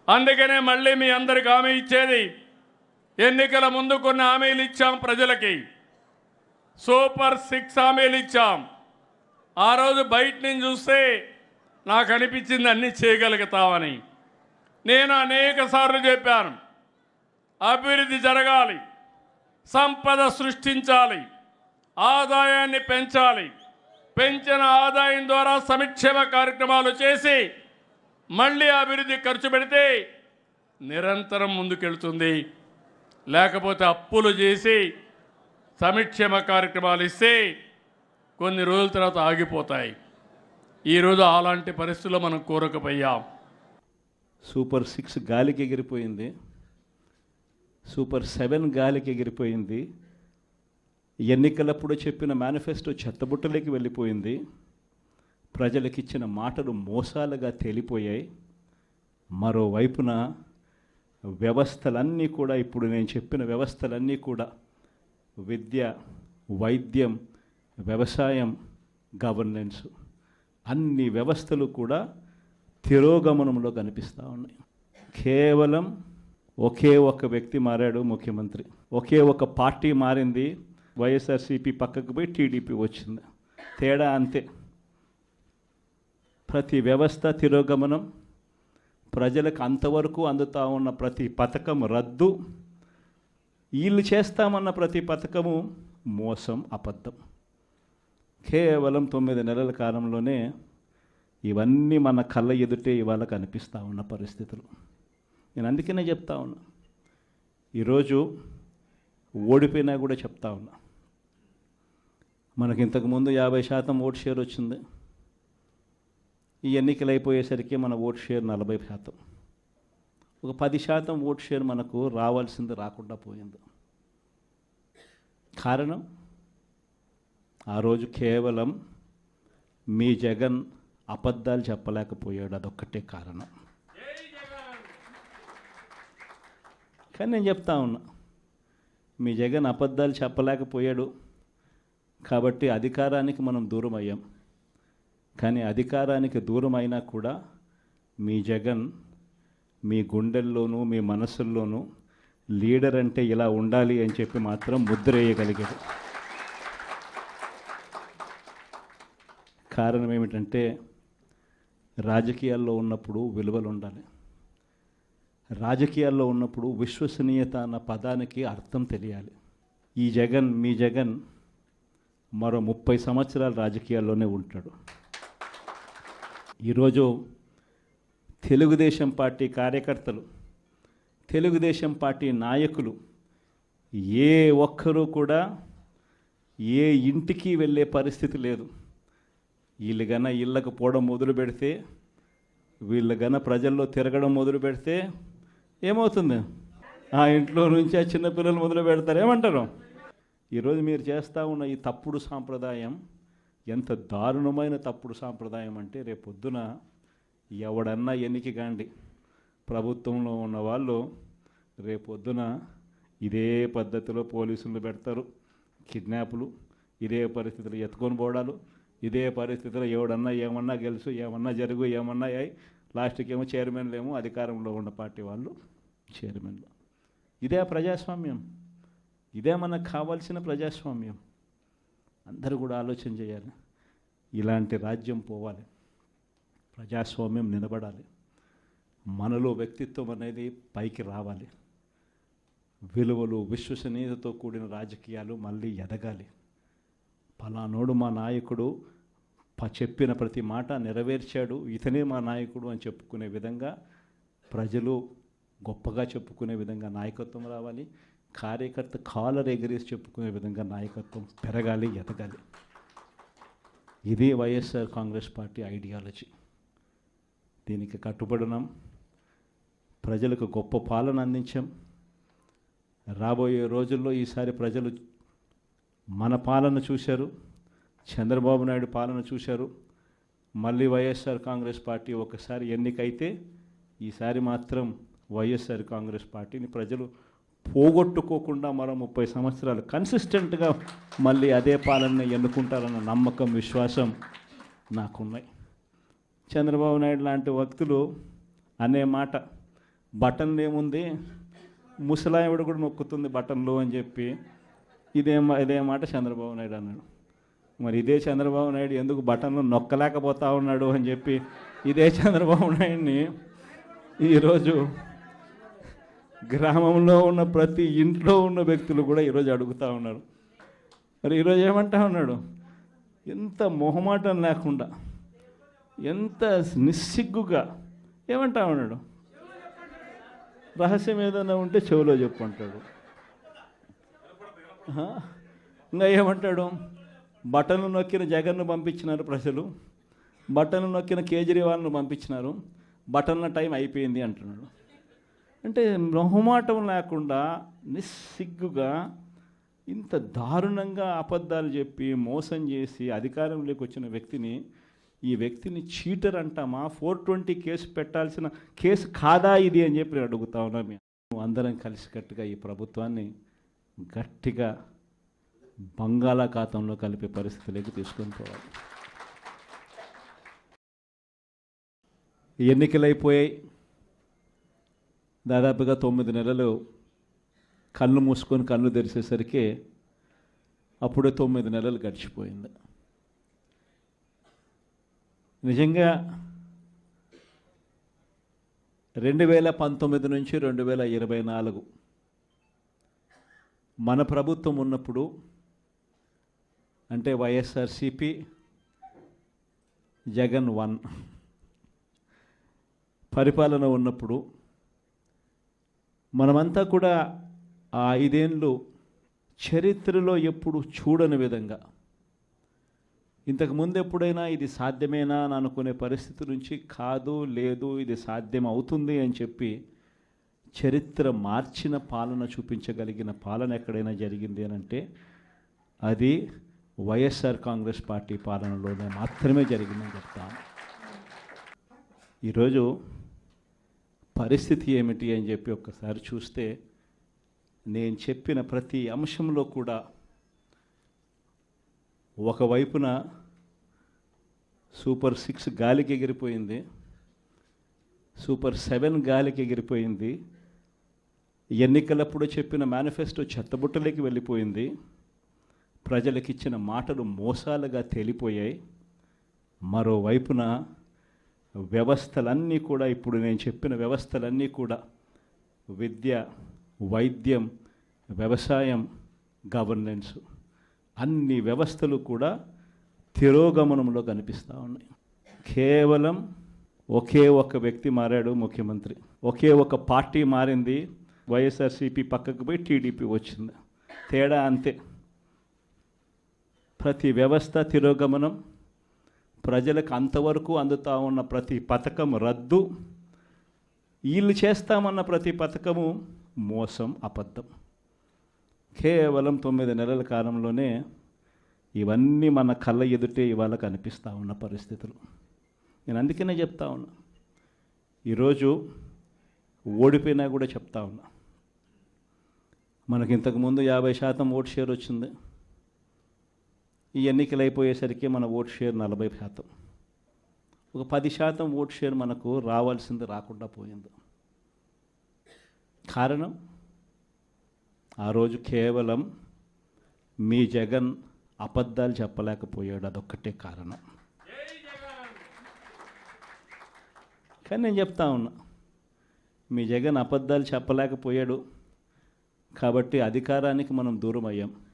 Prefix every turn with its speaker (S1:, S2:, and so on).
S1: అందుకనే మళ్ళీ మీ అందరికి హామీ ఇచ్చేది, ఎన్నికల ముందు కొన్ని హామీలు ఇచ్చాం ప్రజలకి, సూపర్ 6 హామీలు ఇచ్చాం. ఆ రోజు బయట నుంచి చూస్తే నాకు అనిపించింది అన్నీ చేయగలుగుతామని. నేను అనేక సార్లు చెప్పాను, అభివృద్ధి జరగాలి, సంపద సృష్టించాలి, ఆదాయాన్ని పెంచాలి, పెంచిన ఆదాయం ద్వారా సంక్షేమ కార్యక్రమాలు చేసి మళ్ళీ అభివృద్ధి ఖర్చు పెడితే నిరంతరం ముందుకెళ్తుంది. లేకపోతే అప్పులు చేసి సంక్షేమ కార్యక్రమాలు ఇస్తే కొన్ని రోజుల తర్వాత ఆగిపోతాయి. ఈరోజు అలాంటి పరిస్థితుల్లో మనం కోరకపోయాం.
S2: సూపర్ 6 గాలికి ఎగిరిపోయింది, సూపర్ 7 గాలికి ఎగిరిపోయింది. ఎన్నికలప్పుడు చెప్పిన మేనిఫెస్టో చెత్తబుట్టలోకి వెళ్ళిపోయింది. ప్రజలకు ఇచ్చిన మాటలు మోసాలుగా తేలిపోయాయి. మరోవైపున వ్యవస్థలన్నీ కూడా, ఇప్పుడు నేను చెప్పిన వ్యవస్థలన్నీ కూడా, విద్య, వైద్యం, వ్యవసాయం, గవర్నెన్స్, అన్ని వ్యవస్థలు కూడా తిరోగమనంలో కనిపిస్తూ ఉన్నాయి. కేవలం ఒకే ఒక వ్యక్తి మారాడు ముఖ్యమంత్రి, ఒకే ఒక పార్టీ మారింది, వైఎస్ఆర్సీపీ పక్కకు పోయి టీడీపీ వచ్చింది. తేడా అంతే. ప్రతి వ్యవస్థ తిరోగమనం, ప్రజలకు అంతవరకు అందుతూ ఉన్న ప్రతి పథకం రద్దు, వీళ్ళు చేస్తామన్న ప్రతి పథకము మోసం, అబద్ధం. కేవలం 9 నెలల కాలంలోనే ఇవన్నీ మన కళ్ళ ఎదుటే ఇవాళ కనిపిస్తూ ఉన్న పరిస్థితులు. నేను అందుకనే చెప్తా ఉన్నా, ఈరోజు ఓడిపోయినా కూడా చెప్తా ఉన్నా, మనకి ఇంతకుముందు 50% ఓట్ షేర్ వచ్చింది. ఈ ఎన్నికలు అయిపోయేసరికి మన ఓట్ షేర్ 40%. ఒక 10% ఓట్ షేర్ మనకు రావాల్సింది రాకుండా పోయింది. కారణం, ఆ రోజు కేవలం మీ జగన్ అబద్ధాలు చెప్పలేకపోయాడు, అదొక్కటే కారణం. కానీ నేను చెప్తా ఉన్నా, మీ జగన్ అబద్ధాలు చెప్పలేకపోయాడు కాబట్టి అధికారానికి మనం దూరం అయ్యాం. కానీ అధికారానికి దూరం అయినా కూడా మీ జగన్ మీ గుండెల్లోనూ మీ మనసుల్లోనూ లీడర్ అంటే ఇలా ఉండాలి అని చెప్పి మాత్రం ముద్ర వేయగలిగాడు. కారణం ఏమిటంటే, రాజకీయాల్లో ఉన్నప్పుడు విలువలు ఉండాలి. రాజకీయాల్లో ఉన్నప్పుడు విశ్వసనీయత అన్న పదానికి అర్థం తెలియాలి. ఈ జగన్, మీ జగన్ మరో 30 సంవత్సరాలు రాజకీయాల్లోనే ఉంటాడు. ఈరోజు తెలుగుదేశం పార్టీ కార్యకర్తలు, తెలుగుదేశం పార్టీ నాయకులు ఏ ఒక్కరూ కూడా ఏ ఇంటికి వెళ్ళే పరిస్థితి లేదు. వీళ్ళు గన ఇళ్ళకు పోవడం మొదలు పెడితే, వీళ్ళు గన ప్రజల్లో తిరగడం మొదలు పెడితే ఏమవుతుంది? ఆ ఇంట్లో నుంచి ఆ చిన్నపిల్లలు మొదలు పెడతారు. ఏమంటారు? ఈరోజు మీరు చేస్తూ ఉన్న ఈ తప్పుడు సాంప్రదాయం ఎంత దారుణమైన తప్పుడు సాంప్రదాయం అంటే, రేపొద్దున ఎవడన్నా ఎన్నికి కాండి, ప్రభుత్వంలో ఉన్న వాళ్ళు రేపొద్దున ఇదే పద్ధతిలో పోలీసులు పెడతారు, కిడ్నాపులు, ఇదే పరిస్థితులు ఎత్తుకొని పోవడాలు, ఇదే పరిస్థితిలో ఎవడన్నా ఏమన్నా గెలుసు, ఏమన్నా జరుగు, ఏమన్నా అయ్యి లాస్ట్కి ఏమో చైర్మన్లు ఏమో అధికారంలో ఉన్న పార్టీ వాళ్ళు చైర్మన్లు. ఇదే ప్రజాస్వామ్యం, ఇదే మనకు కావాల్సిన ప్రజాస్వామ్యం. అందరూ కూడా ఆలోచన చేయాలి. ఇలాంటి రాజ్యం పోవాలి, ప్రజాస్వామ్యం నిలబడాలి, మనలో వ్యక్తిత్వం అనేది పైకి రావాలి, విలువలు, విశ్వసనీయతతో కూడిన రాజకీయాలు మళ్ళీ ఎదగాలి. పలానోడు మా నాయకుడు, చెప్పిన ప్రతి మాట నెరవేర్చాడు, ఇతనే మా నాయకుడు అని చెప్పుకునే విధంగా, ప్రజలు గొప్పగా చెప్పుకునే విధంగా నాయకత్వం రావాలి. కార్యకర్త కాలర్ ఎగరేసి చెప్పుకునే విధంగా నాయకత్వం పెరగాలి, ఎదగాలి. ఇది వైఎస్ఆర్ కాంగ్రెస్ పార్టీ ఐడియాలజీ. దీనికి కట్టుబడినాం. ప్రజలకు గొప్ప పాలన అందించాం. రాబోయే రోజుల్లో ఈసారి ప్రజలు మన పాలన చూశారు, చంద్రబాబు నాయుడు పాలన చూశారు. మళ్ళీ వైఎస్ఆర్ కాంగ్రెస్ పార్టీ ఒకసారి ఎన్నికైతే ఈసారి మాత్రం వైఎస్ఆర్ కాంగ్రెస్ పార్టీని ప్రజలు పోగొట్టుకోకుండా మరో 30 సంవత్సరాలు కన్సిస్టెంట్గా మళ్ళీ అదే పాలన ఎన్నుకుంటారన్న నమ్మకం, విశ్వాసం నాకున్నాయి. చంద్రబాబు నాయుడు లాంటి వ్యక్తులు అనే మాట బటన్ ఏముంది, ముసలావిడ కూడా నొక్కుతుంది బటన్లు అని చెప్పి ఇదే మాట చంద్రబాబు నాయుడు అన్నాడు. మరి ఇదే చంద్రబాబు నాయుడు ఎందుకు బటన్లు నొక్కలేకపోతా ఉన్నాడు అని చెప్పి ఇదే చంద్రబాబు నాయుడిని ఈరోజు గ్రామంలో ఉన్న ప్రతి ఇంట్లో ఉన్న వ్యక్తులు కూడా ఈరోజు అడుగుతూ ఉన్నారు. మరి ఈరోజు ఏమంటా ఉన్నాడు, ఎంత మొహమాటం లేకుండా, ఎంత నిస్సిగ్గుగా ఏమంటా ఉన్నాడు, రహస్యం ఏదైనా ఉంటే చెవిలో చెప్పు అంటాడు. ఇంకా ఏమంటాడు, బటన్లు నొక్కిన జగన్ను పంపించినారు ప్రజలు, బటన్లు నొక్కిన కేజ్రీవాల్ను పంపించినారు, బటన్ల టైం అయిపోయింది అంటున్నాడు. అంటే మొహమాటం లేకుండా నిస్సిగ్గుగా ఇంత దారుణంగా అబద్ధాలు చెప్పి మోసం చేసి అధికారంలోకి వచ్చిన వ్యక్తిని, ఈ వ్యక్తిని చీటర్ అంటామా, 420 కేసు పెట్టాల్సిన కేసు కాదా ఇది అని చెప్పి అడుగుతా ఉన్నాం. అందరం కలిసికట్టుగా ఈ ప్రభుత్వాన్ని గట్టిగా బంగాళాఖాతంలో కలిపే పరిస్థితిలోకి తీసుకొని పోవాలి. ఎన్నికలైపోయాయి, దాదాపుగా 9 నెలలు కళ్ళు మూసుకొని కళ్ళు తెరిచేసరికి అప్పుడే 9 నెలలు గడిచిపోయింది. నిజంగా 2019 నుంచి 2024 మన ప్రభుత్వం ఉన్నప్పుడు, అంటే వైఎస్ఆర్సిపి జగన్ 1 పరిపాలన ఉన్నప్పుడు మనమంతా కూడా ఆ 5 ఏళ్ళు చరిత్రలో ఎప్పుడు చూడని విధంగా, ఇంతకుముందు ఎప్పుడైనా ఇది సాధ్యమేనా అని అనుకునే పరిస్థితి నుంచి కాదు, లేదు ఇది సాధ్యం అవుతుంది అని చెప్పి చరిత్ర మార్చిన పాలన చూపించగలిగిన పాలన ఎక్కడైనా జరిగింది అని అంటే అది వైఎస్ఆర్ కాంగ్రెస్ పార్టీ పాలనలోనే మాత్రమే జరిగిందని చెప్తాను. ఈరోజు పరిస్థితి ఏమిటి అని చెప్పి ఒక్కసారి చూస్తే, నేను చెప్పిన ప్రతి అంశంలో కూడా ఒకవైపున సూపర్ 6 గాలికి ఎగిరిపోయింది, సూపర్ 7 గాలికి ఎగిరిపోయింది, ఎన్నికలప్పుడు చెప్పిన మేనిఫెస్టో చెత్తబుట్టలోకి వెళ్ళిపోయింది, ప్రజలకు ఇచ్చిన మాటలు మోసాలుగా తేలిపోయాయి. మరోవైపున వ్యవస్థలన్నీ కూడా, ఇప్పుడు నేను చెప్పిన వ్యవస్థలన్నీ కూడా, విద్య, వైద్యం, వ్యవసాయం, గవర్నెన్స్, అన్ని వ్యవస్థలు కూడా తిరోగమనంలో కనిపిస్తూ ఉన్నాయి. కేవలం ఒకే ఒక వ్యక్తి మారాడు ముఖ్యమంత్రి, ఒకే ఒక పార్టీ మారింది, వైఎస్ఆర్సీపీ పక్కకు పోయి టీడీపీ వచ్చింది, తేడా అంతే. ప్రతి వ్యవస్థ తిరోగమనం, ప్రజలకు అంతవరకు అందుతూ ఉన్న ప్రతి పథకం రద్దు, వీళ్ళు చేస్తామన్న ప్రతి పథకము మోసం, అబద్ధం. కేవలం 9 నెలల కాలంలోనే ఇవన్నీ మన కళ్ళ ఎదుటే ఇవాళ కనిపిస్తూ ఉన్న పరిస్థితులు. నేను అందుకనే చెప్తా ఉన్నా, ఈరోజు ఓడిపోయినా కూడా చెప్తా ఉన్నా, మనకి ఇంతకుముందు 50% ఓట్ షేర్ వచ్చింది, ఈ ఎన్నికలు అయిపోయేసరికి మన ఓట్ షేర్ 40%. ఒక 10% ఓట్ షేర్ మనకు రావాల్సింది రాకుండా పోయింది. కారణం, ఆ రోజు కేవలం మీ జగన్ అబద్ధాలు చెప్పలేకపోయాడు, అదొక్కటే కారణం. కానీ నేను చెప్తా ఉన్నా, మీ జగన్ అబద్ధాలు చెప్పలేకపోయాడు కాబట్టి అధికారానికి మనం దూరం అయ్యాం.